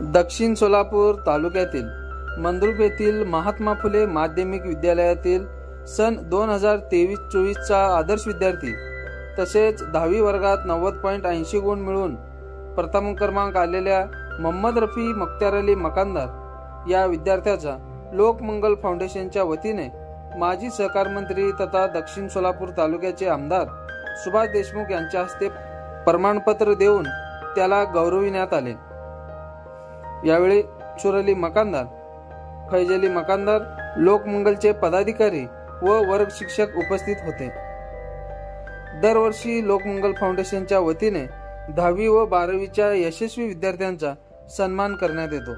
दक्षिण सोलापूर तालुक्यातील मंद्रुप येथील महात्मा फुले माध्यमिक विद्यालयातील सन 2023-24 चा आदर्श विद्यार्थी तसेच 10वी वर्गात 90.80 गुण मिळवून प्रथम क्रमांक आलेल्या मोहम्मद रफी मुख्तार अली मकानदार या विद्यार्थ्याचा लोकमंगल फाउंडेशनच्या वतीने माजी सहकार मंत्री तथा दक्षिण सोलापूर तालुक्याचे आमदार सुभाष देशमुख यांच्या हस्ते प्रमाणपत्र देऊन त्याला गौरविण्यात आले। यावेळी मंसूर अली मकानदार, फैज अली मकानदार, लोकमंगलचे पदाधिकारी व वर्ग शिक्षक उपस्थित होते। दरवर्षी लोकमंगल फाउंडेशनच्या वतीने 10वी व 12वीच्या यशस्वी विद्यार्थ्यांचा सन्मान करण्यात येतो।